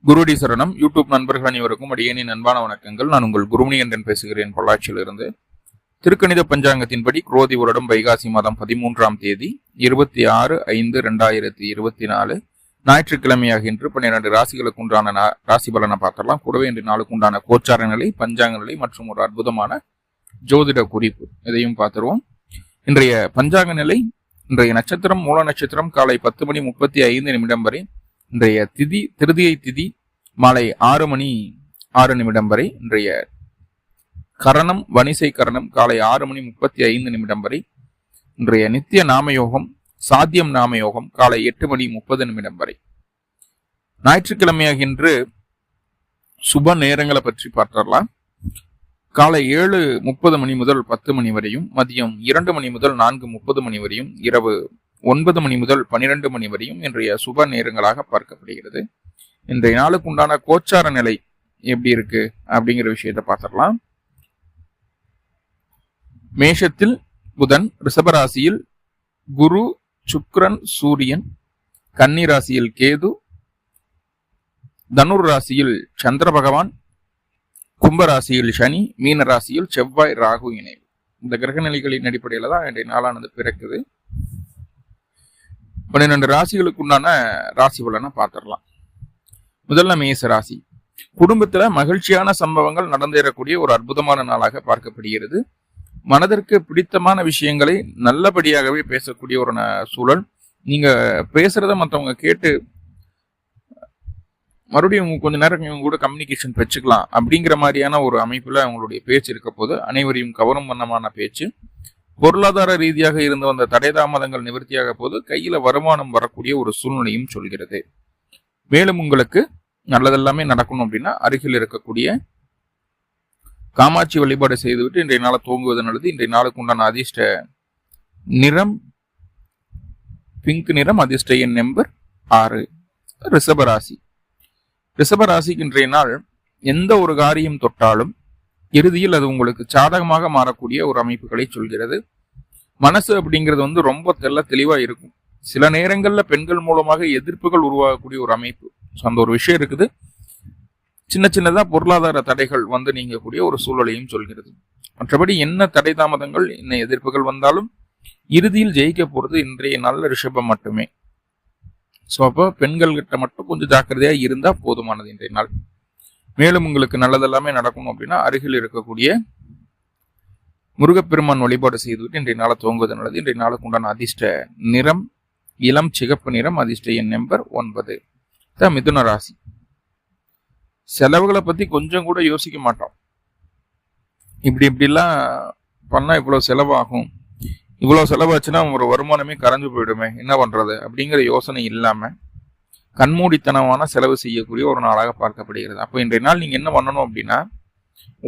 குருடி சரணம் யூடியூப் நண்பர்கள் அனைவருக்கும் அடியேனின் அன்பான வணக்கங்கள். நான் உங்கள் குருமணி என்றன் பேசுகிறேன், பொள்ளாச்சியிலிருந்து. திருக்கணித பஞ்சாங்கத்தின்படி குரோதி வருடம் வைகாசி மாதம் 13ஆம் தேதி 26/5/2024 ஞாயிற்றுக்கிழமையாகின்று 12 ராசிகளுக்கு உண்டான ராசி பலனை பார்த்தரலாம். கூடவே இன்று நாளுக்கு உண்டான கோச்சார நிலை, பஞ்சாங்க நிலை மற்றும் ஒரு அற்புதமான ஜோதிட குறிப்பு இதையும் பார்த்துருவோம். இன்றைய பஞ்சாங்க நிலை, இன்றைய நட்சத்திரம் மூல நட்சத்திரம் காலை 10:35 வரை. இன்றைய திதி திருதியை திதி மாலை 6:06 வரை. இன்றைய கரணம் வணிசை கரணம் காலை 6:35 வரை. இன்றைய நித்திய நாமயோகம் சாத்தியம் நாமயோகம் காலை 8:30 வரை. ஞாயிற்றுக்கிழமையாகின்று சுப நேரங்களை பற்றி பார்த்தரலாம். காலை 7:30 முதல் 10 வரையும், மதியம் 2 முதல் 4:30 வரையும், இரவு 9 முதல் 12 வரையும் இன்றைய சுப நேரங்களாக பார்க்கப்படுகிறது. இன்றைய நாளுக்கு உண்டான கோச்சார நிலை எப்படி இருக்கு அப்படிங்கிற விஷயத்தை பார்த்துடலாம். மேஷத்தில் புதன், ரிஷபராசியில் குரு, சுக்கிரன், சூரியன், கன்னி ராசியில் கேது, தனுர் ராசியில் சந்திர பகவான், கும்பராசியில் சனி, மீன ராசியில் செவ்வாய், ராகு இணைவு. இந்த கிரக நிலைகளின் அடிப்படையில தான் இன்றைய நாளானது பிறக்குது. 12 ராசிகளுக்கு உண்டான ராசி பலனை பார்த்துடலாம். முதல்ல மேச ராசி. குடும்பத்துல மகிழ்ச்சியான சம்பவங்கள் நடந்தேறக்கூடிய ஒரு அற்புதமான நாளாக பார்க்கப்படுகிறது. மனதிற்கு பிடித்தமான விஷயங்களை நல்லபடியாகவே பேசக்கூடிய ஒரு சூழல். நீங்க பேசுறத மற்றவங்க கேட்டு மறுபடியும் கொஞ்ச நேரம் இவங்க கூட கம்யூனிகேஷன் வச்சுக்கலாம் அப்படிங்கிற மாதிரியான ஒரு அமைப்புல அவங்களுடைய பேச்சு இருக்க போது அனைவரையும் கவரும் வண்ணமான பேச்சு. பொருளாதார ரீதியாக இருந்து வந்த தடை தாமதங்கள் நிவர்த்தியாக போது கையில வருமானம் வரக்கூடிய ஒரு சூழ்நிலையும் சொல்கிறது. மேலும் உங்களுக்கு நல்லதெல்லாமே நடக்கணும் அப்படின்னா அருகில் இருக்கக்கூடிய காமாட்சி வழிபாடு செய்துவிட்டு இன்றைய நாளை துவங்குவது நல்லது. இன்றைய நாளுக்கு உண்டான அதிர்ஷ்ட நிறம் பிங்க் நிறம், அதிர்ஷ்ட எண் நம்பர் 6. ரிஷபராசி. ரிஷபராசிக்கு இன்றைய நாள் எந்த ஒரு காரியம் தொட்டாலும் இறுதியில் அது உங்களுக்கு சாதகமாக மாறக்கூடிய ஒரு அமைப்புகளை சொல்கிறது. மனசு அப்படிங்கிறது ரொம்ப தெளிவா இருக்கும். சில நேரங்கள்ல பெண்கள் மூலமாக எதிர்ப்புகள் உருவாகக்கூடிய ஒரு அமைப்பு. அந்த ஒரு விஷயம் இருக்குது. சின்ன சின்னதா பொருளாதார தடைகள் நீங்கக்கூடிய ஒரு சூழலையும் சொல்கிறது. மற்றபடி என்ன தடை தாமதங்கள், என்ன எதிர்ப்புகள் வந்தாலும் இறுதியில் ஜெயிக்க போறது இன்றைய நல்ல ரிஷபம் மட்டுமே. ஸோ அப்போ பெண்கள் கிட்ட மட்டும் கொஞ்சம் ஜாக்கிரதையா இருந்தா போதுமானது இன்றைய நாள். மேலும் உங்களுக்கு நல்லதெல்லாமே நடக்கணும் அப்படின்னா அருகில் இருக்கக்கூடிய முருகப்பெருமான் வழிபாடு செய்துவிட்டு இன்றைய நாளை துவங்குவது நல்லது. இன்றைய நாளுக்கு உண்டான அதிர்ஷ்ட நிறம் இளம் சிகப்பு நிறம், அதிர்ஷ்ட எண் நம்பர் 9. மிதுன ராசி. செலவுகளை பத்தி கொஞ்சம் கூட யோசிக்க மாட்டோம். இப்படிலாம் பண்ணா இவ்வளவு செலவாகும், இவ்வளவு செலவாச்சுன்னா ஒரு வருமானமே கரைஞ்சு போயிடுமே, என்ன பண்றது அப்படிங்கிற யோசனை இல்லாம கண்மூடித்தனமான செலவு செய்யக்கூடிய ஒரு நாளாக பார்க்கப்படுகிறது. அப்போ இன்றைய நாள் நீங்க என்ன பண்ணணும் அப்படின்னா,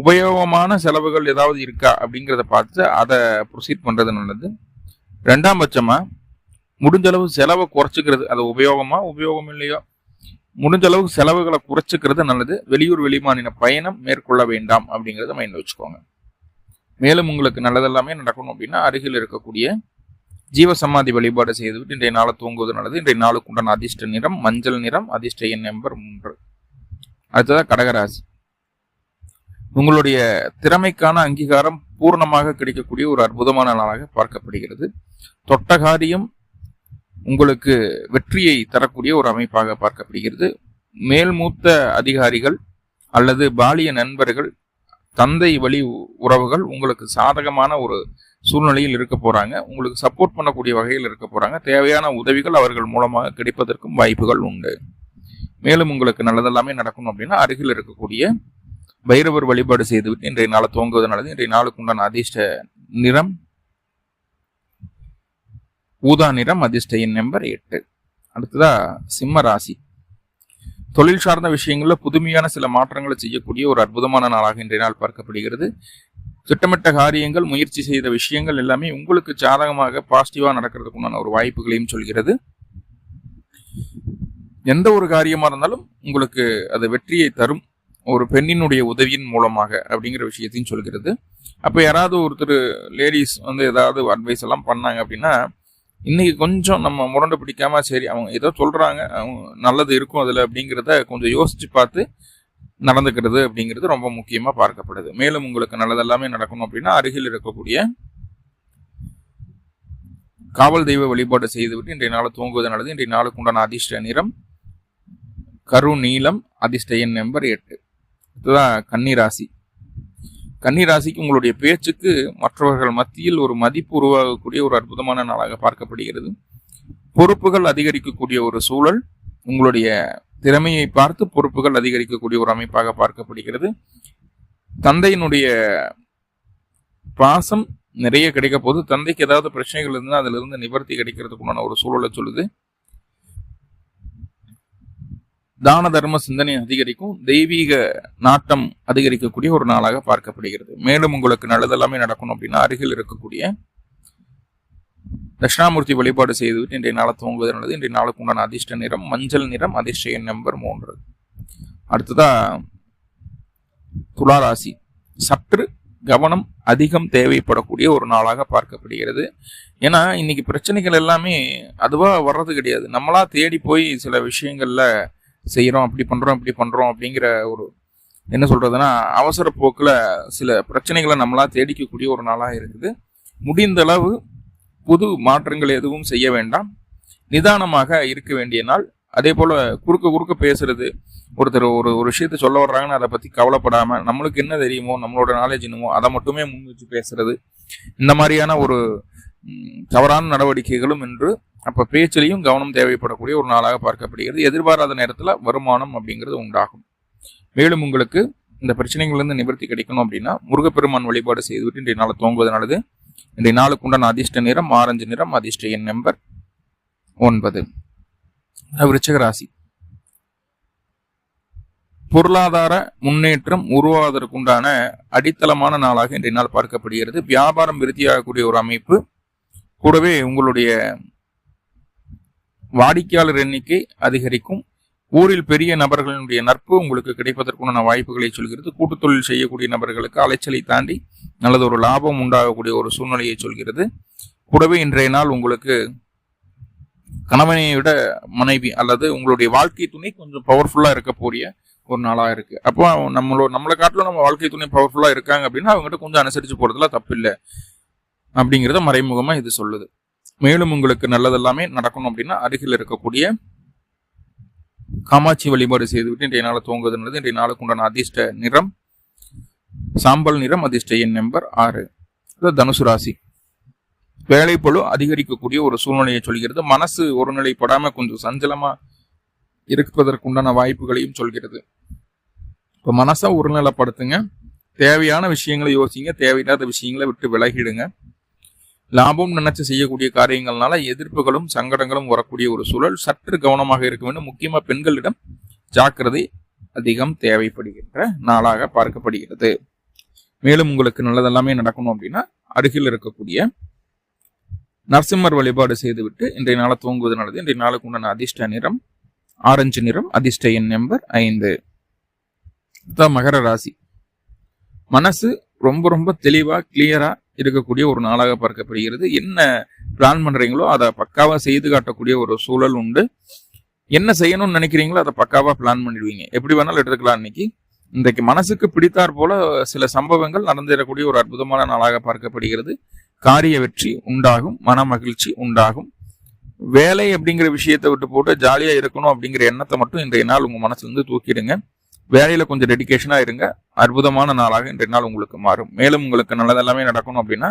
உபயோகமான செலவுகள் ஏதாவது இருக்கா அப்படிங்கிறத பார்த்து அதை ப்ரொசீட் பண்றது நல்லது. 2ஆம் பட்சமா முடிஞ்ச அளவு செலவை குறைச்சிக்கிறது. அது உபயோகம் இல்லையோ முடிஞ்ச அளவுக்கு செலவுகளை குறைச்சிக்கிறது நல்லது. வெளியூர் வெளிமாநில பயணம் மேற்கொள்ள வேண்டாம் அப்படிங்கிறத மைண்ட் வச்சுக்கோங்க. மேலும் உங்களுக்கு நல்லதெல்லாமே நடக்கணும் அப்படின்னா அருகில் இருக்கக்கூடிய ஜீவசமாதி வழிபாடு செய்துவிட்டு இன்றைய நாளை தூங்குவது நல்லது. இன்றைய நாளுக்கு உண்டான அதிர்ஷ்ட நிறம் மஞ்சள் நிறம், அதிர்ஷ்ட எண் நம்பர் 3. அடுத்ததா கடகராசி. உங்களுடைய திறமைக்கான அங்கீகாரம் பூர்ணமாக கிடைக்கக்கூடிய ஒரு அற்புதமான நாளாக பார்க்கப்படுகிறது. தொட்ட காரியம் உங்களுக்கு வெற்றியை தரக்கூடிய ஒரு அமைப்பாக பார்க்கப்படுகிறது. மேல்மூத்த அதிகாரிகள் அல்லது பாலிய நண்பர்கள், தந்தை வழி உறவுகள் உங்களுக்கு சாதகமான ஒரு சூழ்நிலையில் இருக்க போறாங்க. உங்களுக்கு சப்போர்ட் பண்ணக்கூடிய வகையில் இருக்க போறாங்க. தேவையான உதவிகள் அவர்கள் மூலமாக கிடைப்பதற்கும் வாய்ப்புகள் உண்டு. மேலும் உங்களுக்கு நல்லதெல்லாமே நடக்கணும் அப்படின்னா அருகில் இருக்கக்கூடிய பைரவர் வழிபாடு செய்துவிட்டு இன்றைய நாளை துவங்குவது நல்லது. இன்றைய நாளுக்கு உண்டான அதிர்ஷ்ட நிறம் ஊதா நிறம், அதிர்ஷ்ட எண் நம்பர் 8. அடுத்ததா சிம்ம ராசி. தொழில் சார்ந்த விஷயங்கள்ல புதுமையான சில மாற்றங்களை செய்யக்கூடிய ஒரு அற்புதமான நாளாக இன்றைய நாள் பார்க்கப்படுகிறது. திட்டமிட்ட காரியங்கள், முயற்சி செய்த விஷயங்கள் எல்லாமே உங்களுக்கு சாதகமாக பாசிட்டிவா நடக்கிறதுக்குண்டான ஒரு வாய்ப்புகளையும் சொல்கிறது. எந்த ஒரு காரியமா இருந்தாலும் உங்களுக்கு அது வெற்றியை தரும், ஒரு பெண்ணினுடைய உதவியின் மூலமாக அப்படிங்கிற விஷயத்தையும் சொல்கிறது. அப்ப யாராவது ஒருத்தர் லேடிஸ் ஏதாவது அட்வைஸ் எல்லாம் பண்ணாங்க அப்படின்னா இன்னைக்கு கொஞ்சம் நம்ம முரண்டு பிடிக்காம சரி அவங்க ஏதோ சொல்றாங்க, அவங்க நல்லது இருக்கும் அதுல அப்படிங்கிறத கொஞ்சம் யோசிச்சு பார்த்து நடந்துக்கிறது அப்படிங்கிறது ரொம்ப முக்கியமா பார்க்கப்படுது. மேலும் உங்களுக்கு நல்லதெல்லாமே நடக்கணும் அப்படின்னா அருகில் இருக்கக்கூடிய காவல் தெய்வ வழிபாடு செய்துவிட்டு இன்றைய நாள் தூங்குவது நல்லது. இன்றைய நாளுக்கு உண்டான அதிர்ஷ்ட நிறம் கரு நீலம், அதிர்ஷ்ட எண் நம்பர் 8. இதுதான் கன்னிராசி. கன்னிராசிக்கு உங்களுடைய பேச்சுக்கு மற்றவர்கள் மத்தியில் ஒரு மதிப்பு உருவாகக்கூடிய ஒரு அற்புதமான நாளாக பார்க்கப்படுகிறது. பொறுப்புகள் அதிகரிக்கக்கூடிய ஒரு சூழல், உங்களுடைய திறமையை பார்த்து பொறுப்புகள் அதிகரிக்கக்கூடிய ஒரு அமைப்பாக பார்க்கப்படுகிறது. தந்தையினுடைய பாசம் நிறைய கிடைக்க போது, தந்தைக்கு ஏதாவது பிரச்சனைகள் இருந்தால் அதுல இருந்து நிவர்த்தி கிடைக்கிறதுக்குண்டான ஒரு சூழலை சொல்லுது. தான தர்ம சிந்தனை அதிகரிக்கும், தெய்வீக நாட்டம் அதிகரிக்கக்கூடிய ஒரு நாளாக பார்க்கப்படுகிறது. மேலும் உங்களுக்கு நல்லதெல்லாமே நடக்கணும் அப்படின்னா அருகில் இருக்கக்கூடிய தட்சிணாமூர்த்தி வழிபாடு செய்துவிட்டு இன்றைய நாளை துவங்குவது நல்லது. இன்றைய நாளுக்கு உண்டான அதிர்ஷ்ட நிறம் மஞ்சள் நிறம், அதிர்ஷ்ட எண் நம்பர் 3. அடுத்ததா துளாராசி. சற்று கவனம் அதிகம் தேவைப்படக்கூடிய ஒரு நாளாக பார்க்கப்படுகிறது. ஏன்னா இன்னைக்கு பிரச்சனைகள் எல்லாமே அதுவா வர்றது கிடையாது, நம்மளா தேடி போய் சில விஷயங்கள்ல செய்யறோம், அப்படி பண்றோம் இப்படி பண்றோம் அப்படிங்கிற ஒரு என்ன சொல்றதுன்னா அவசர போக்குல சில பிரச்சனைகளை நம்மளா தேடிக்கக்கூடிய ஒரு நாளா இருக்குது. முடிந்த அளவு புது மாற்றங்கள் எதுவும் செய்ய வேண்டாம், நிதானமாக இருக்க வேண்டிய நாள். அதே போல குறுக்க பேசுறது, ஒருத்தர் ஒரு விஷயத்த சொல்ல வர்றாங்கன்னு அதை பத்தி கவலைப்படாம நம்மளுக்கு என்ன தெரியுமோ, நம்மளோட நாலேஜ் என்னமோ அதை மட்டுமே முன் வச்சு பேசுறது, இந்த மாதிரியான ஒரு தவறான நடவடிக்கைகளும் என்று அப்ப பேச்சிலையும் கவனம் தேவைப்படக்கூடிய ஒரு நாளாக பார்க்கப்படுகிறது. எதிர்பாராத நேரத்துல வருமானம் அப்படிங்கிறது உண்டாகும். மேலும் உங்களுக்கு இந்த பிரச்சனைகள்ல நிவர்த்தி கிடைக்கணும் அப்படின்னா முருகப்பெருமான் வழிபாடு செய்துவிட்டு இன்றைய நாளை துவங்குவது நல்லது. இன்றைய நாளுக்கு உண்டான அதிர்ஷ்ட நிறம் ஆரஞ்சு நிறம், அதிர்ஷ்ட எண் நம்பர் 9. விருச்சிக ராசி. பொருளாதார முன்னேற்றம் உருவாவதற்குண்டான அடித்தளமான நாளாக இன்றைய நாள் பார்க்கப்படுகிறது. வியாபாரம் விருத்தியாகக்கூடிய ஒரு அமைப்பு, கூடவே உங்களுடைய வாடிக்கையாளர் எண்ணிக்கை அதிகரிக்கும். ஊரில் பெரிய நபர்களினுடைய நட்பு உங்களுக்கு கிடைப்பதற்குண்டான வாய்ப்புகளை சொல்கிறது. கூட்டுத் தொழில் செய்யக்கூடிய நபர்களுக்கு அலைச்சலை தாண்டி நல்லது ஒரு லாபம் உண்டாகக்கூடிய ஒரு சூழ்நிலையை சொல்கிறது. கூடவே இன்றைய நாள் உங்களுக்கு கணவனை விட மனைவி அல்லது உங்களுடைய வாழ்க்கை துணை கொஞ்சம் பவர்ஃபுல்லா இருக்கக்கூடிய ஒரு நாளா இருக்கு. அப்போ நம்மளை காட்டிலும் நம்ம வாழ்க்கை துணை பவர்ஃபுல்லா இருக்காங்க அப்படின்னா அவங்ககிட்ட கொஞ்சம் அனுசரிச்சு போறதுல தப்பு இல்லை அப்படிங்கிறத மறைமுகமா இது சொல்லுது. மேலும் உங்களுக்கு நல்லதெல்லாமே நடக்கணும் அப்படின்னா அருகில் இருக்கக்கூடிய காமாட்சி வழிபாடு செய்துவிட்டு இன்றைய நாளை துவங்குவது நல்லது. இன்றைய நாளுக்கு உண்டான அதிர்ஷ்ட நிறம் சாம்பல் நிறம், அதிர்ஷ்ட எண் நம்பர் 6. தனுசு ராசி. வேலைப்பளு அதிகரிக்கக்கூடிய ஒரு சூழ்நிலையை சொல்கிறது. மனசு ஒரு நிலைப்படாம கொஞ்சம் சஞ்சலமா இருப்பதற்குண்டான வாய்ப்புகளையும் சொல்கிறது. இப்ப மனசை ஒருநிலைப்படுத்துங்க, தேவையான விஷயங்களை யோசிங்க, தேவையில்லாத விஷயங்களை விட்டு விலகிடுங்க. லாபம் நினைச்சு செய்யக்கூடிய காரியங்கள்னால எதிர்ப்புகளும் சங்கடங்களும் வரக்கூடிய ஒரு சூழல். சற்று கவனமாக இருக்க வேண்டும். முக்கியமா பெண்களிடம் ஜாக்கிரதை அதிகம் தேவைப்படுகின்ற நாளாக பார்க்கப்படுகிறது. மேலும் உங்களுக்கு நல்லதெல்லாமே நடக்கணும் அப்படின்னா அருகில் இருக்கக்கூடிய நரசிம்மர் வழிபாடு செய்துவிட்டு இன்றைய நாளை துவங்குவது நல்லது. இன்றைய நாளுக்கு உண்டான அதிர்ஷ்ட நிறம் ஆரஞ்சு நிறம், அதிர்ஷ்ட எண் நம்பர் 5. மகர ராசி. மனசு ரொம்ப தெளிவா கிளியரா இருக்கக்கூடிய ஒரு நாளாக பார்க்கப்படுகிறது. என்ன பிளான் பண்றீங்களோ அதை பக்காவா செய்து காட்டக்கூடிய ஒரு சூழல் உண்டு. என்ன செய்யணும்னு நினைக்கிறீங்களோ அதை பக்காவா பிளான் பண்ணிடுவீங்க. எப்படி வேணாலும் எடுத்துக்கலாம். இன்றைக்கு மனசுக்கு பிடித்தாற் போல சில சம்பவங்கள் நடந்திடக்கூடிய ஒரு அற்புதமான நாளாக பார்க்கப்படுகிறது. காரிய வெற்றி உண்டாகும், மன மகிழ்ச்சி உண்டாகும். வேலை அப்படிங்கிற விஷயத்தை விட்டு போட்டு ஜாலியா இருக்கணும் அப்படிங்கிற எண்ணத்தை மட்டும் இன்றைய நாள் உங்க மனசுல இருந்து தூக்கிடுங்க. வேலையில கொஞ்சம் டெடிகேஷனா இருங்க. அற்புதமான நாளாக இன்றைய நாள் உங்களுக்கு மாறும். மேலும் உங்களுக்கு நல்லதெல்லாமே நடக்கணும் அப்படின்னா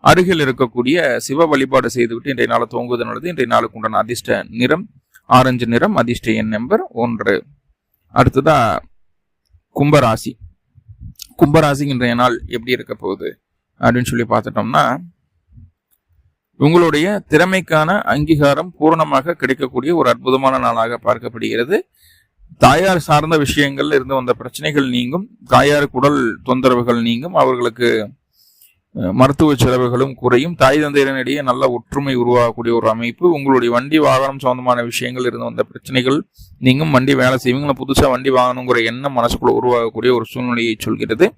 அருகில் இருக்கக்கூடிய சிவ வழிபாடு செய்துவிட்டு இன்றைய நாளை துவங்குவது நல்லது. இன்றைய நாளுக்கு உண்டான அதிர்ஷ்ட நிறம் ஆரஞ்சு நிறம், அதிர்ஷ்ட எண் நம்பர் 1. அடுத்ததா கும்பராசி. கும்பராசி இன்றைய நாள் எப்படி இருக்க போகுது அப்படின்னு சொல்லி பார்த்துட்டோம்னா, உங்களுடைய திறமைக்கான அங்கீகாரம் பூரணமாக கிடைக்கக்கூடிய ஒரு அற்புதமான நாளாக பார்க்கப்படுகிறது. தாயார் சார்ந்த விஷயங்கள்ல இருந்து வந்த பிரச்சனைகள் நீங்கும். தாயாருக்கு உடல் தொந்தரவுகள் நீங்கும். அவர்களுக்கு மருத்துவ செலவுகளும் குறையும். தாய் தந்தையினரிடையே நல்ல ஒற்றுமை உருவாகக்கூடிய ஒரு அமைப்பு. உங்களுடைய வண்டி வாகனம் சம்பந்தமான விஷயங்கள் இருந்து வந்த பிரச்சனைகள் நீங்கும். வண்டி வேலை செய்வீங்களா, புதுசா வண்டி வாங்கணுங்கிற எண்ணம் மனசுக்குள்ள உருவாகக்கூடிய ஒரு சூழ்நிலையை சொல்கிறது.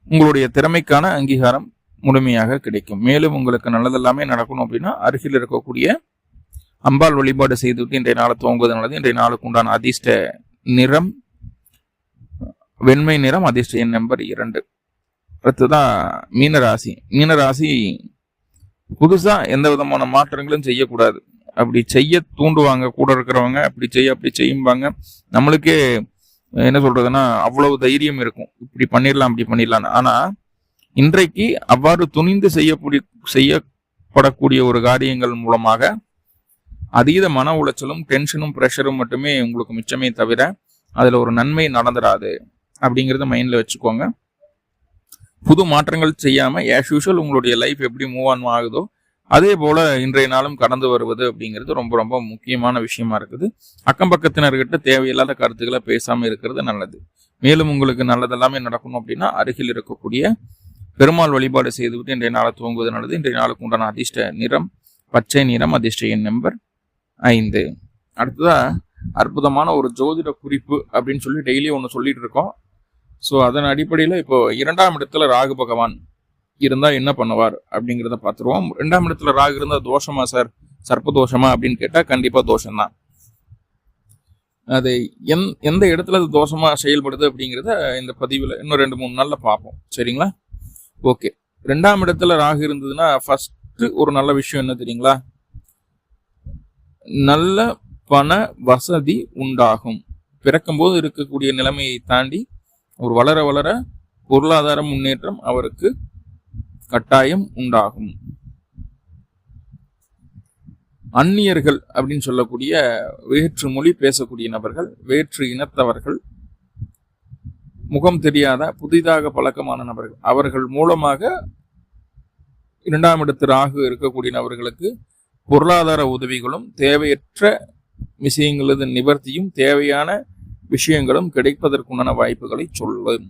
உங்களுடைய திறமைக்கான அங்கீகாரம் முழுமையாக கிடைக்கும். மேலும் உங்களுக்கு நல்லதெல்லாமே நடக்கணும் அப்படின்னா அருகில் இருக்கக்கூடிய அம்பாள் வழிபாடு செய்துவிட்டு இன்றைய நாளை துவங்குவது நல்லது. இன்றைய நாளுக்கு உண்டான அதிர்ஷ்ட நிறம் வெண்மை நிறம், அதிர்ஷ்ட எண் நம்பர் 2. அடுத்ததான் மீனராசி. மீனராசி புதுசா எந்த விதமான மாற்றங்களும் செய்யக்கூடாது. அப்படி செய்ய தூண்டுவாங்க கூட இருக்கிறவங்க, அப்படி செய்யும்பாங்க. நம்மளுக்கே என்ன சொல்றதுன்னா அவ்வளவு தைரியம் இருக்கும், இப்படி பண்ணிடலாம் அப்படி பண்ணிடலாம். ஆனா இன்றைக்கு அவ்வாறு துணிந்து செய்யப்படக்கூடிய ஒரு காரியங்கள் மூலமாக அதீத மன உளைச்சலும் டென்ஷனும் ப்ரெஷரும் மட்டுமே உங்களுக்கு மிச்சமே தவிர அதுல ஒரு நன்மை நடந்துடாது அப்படிங்கிறத மைண்ட்ல வச்சுக்கோங்க. புது மாற்றங்கள் செய்யாம ஆஸ் யூஷுவல் உங்களுடைய லைஃப் எப்படி மூவ் ஆன் ஆகுதோ அதே போல இன்றைய நாளும் கடந்து வருவது அப்படிங்கிறது ரொம்ப ரொம்ப முக்கியமான விஷயமா இருக்குது. அக்கம் பக்கத்தினர்கிட்ட தேவையில்லாத கருத்துக்களை பேசாம இருக்கிறது நல்லது. மேலும் உங்களுக்கு நல்லதெல்லாமே நடக்கணும் அப்படின்னா அருகில் இருக்கக்கூடிய பெருமாள் வழிபாடு செய்துவிட்டு இன்றைய நாளை துவங்குவது நல்லது. இன்றைய நாளுக்கு உண்டான அதிர்ஷ்ட நிறம் பச்சை நிறம், அதிர்ஷ்ட எண் நம்பர் 5. அடுத்ததா அற்புதமான ஒரு ஜோதிட குறிப்பு அப்படின்னு சொல்லி டெய்லி ஒன்று சொல்லிட்டு இருக்கோம். ஸோ அதன் அடிப்படையில் இப்போ 2ஆம் இடத்துல ராகு பகவான் இருந்தா என்ன பண்ணுவார் அப்படிங்கிறத பார்த்துருவோம். 2ஆம் இடத்துல ராகு இருந்தா தோஷமா சார், சர்ப்ப தோஷமா அப்படின்னு கேட்டா கண்டிப்பா தோஷம்தான். அது எந்த இடத்துல அது தோஷமா செயல்படுது அப்படிங்கிறத இந்த பதிவுல இன்னும் 2-3 நாள்ல பார்ப்போம். சரிங்களா? ஓகே. 2ஆம் இடத்துல ராகு இருந்ததுன்னா ஃபர்ஸ்ட் ஒரு நல்ல விஷயம் என்ன தெரியுங்களா? நல்ல பண வசதி உண்டாகும். பிறக்கும்போது இருக்கக்கூடிய நிலைமையை தாண்டி ஒரு வளர வளர பொருளாதார முன்னேற்றம் அவருக்கு கட்டாயம் உண்டாகும். அந்நியர்கள் அப்படின்னு சொல்லக்கூடிய வேற்று மொழி பேசக்கூடிய நபர்கள், வேற்று இனத்தவர்கள், முகம் தெரியாத புதிதாக பழக்கமான நபர்கள், அவர்கள் மூலமாக 2ஆம் இடத்து ராகு இருக்கக்கூடிய நபர்களுக்கு பொருளாதார உதவிகளும் தேவையற்ற விஷயங்களது நிவர்த்தியும் தேவையான விஷயங்களும் கிடைப்பதற்குண்டான வாய்ப்புகளை சொல்லும்.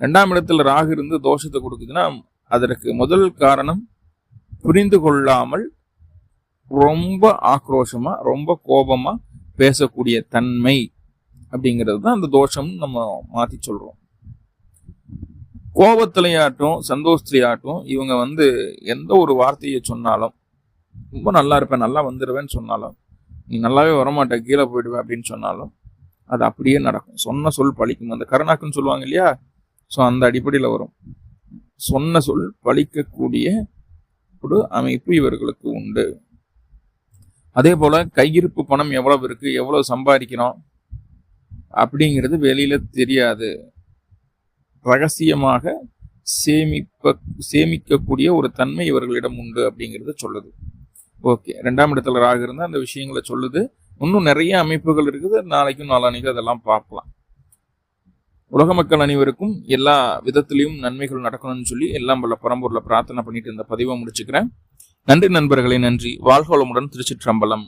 2ஆம் இடத்துல ராகு இருந்து தோஷத்தை கொடுக்குதுன்னா அதற்கு முதல் காரணம் புரிந்து கொள்ளாமல் ரொம்ப ஆக்ரோஷமா ரொம்ப கோபமா பேசக்கூடிய தன்மை அப்படிங்கிறது தான் அந்த தோஷம் நம்ம மாத்தி சொல்றோம். கோபத்திலையாட்டும் சந்தோஷத்திலையாட்டும் இவங்க எந்த ஒரு வார்த்தையை சொன்னாலும் ரொம்ப நல்லா இருப்பேன், நல்லா வந்துடுவேன்னு சொன்னாலும், நீ நல்லாவே வரமாட்ட, கீழே போயிடுவேன் அப்படின்னு சொன்னாலும் அது அப்படியே நடக்கும். சொன்ன சொல் பழிக்கும். அந்த கருணாக்குன்னு சொல்லுவாங்க இல்லையா? ஸோ அந்த அடிப்படையில் வரும். சொன்ன சொல் பழிக்கக்கூடிய ஒரு அமைப்பு இவர்களுக்கு உண்டு. அதே போல கையிருப்பு பணம் எவ்வளவு இருக்கு, எவ்வளவு சம்பாதிக்கிறோம் அப்படிங்கிறது வெளியில தெரியாது. ரகசியமாக சேமிக்கக்கூடிய ஒரு தன்மை இவர்களிடம் உண்டு அப்படிங்கிறத சொல்லுது. ஓகே. 2ஆம் இடத்துல ராகு இருந்தா அந்த விஷயங்களை சொல்லுது. இன்னும் நிறைய அமைப்புகள் இருக்குது. நாளைக்கும் நாளானைக்கும் அதெல்லாம் பார்க்கலாம். உலக மக்கள் அனைவருக்கும் எல்லா விதத்திலையும் நன்மைகள் நடக்கணும்னு சொல்லி எல்லாம் வல்ல பரம்பொருளை பிரார்த்தனை பண்ணிட்டு இந்த பதிவை முடிச்சுக்கிறேன். நன்றி நண்பர்களே, நன்றி. வாழ்க வளமுடன். திருச்சிற்றம்பலம்.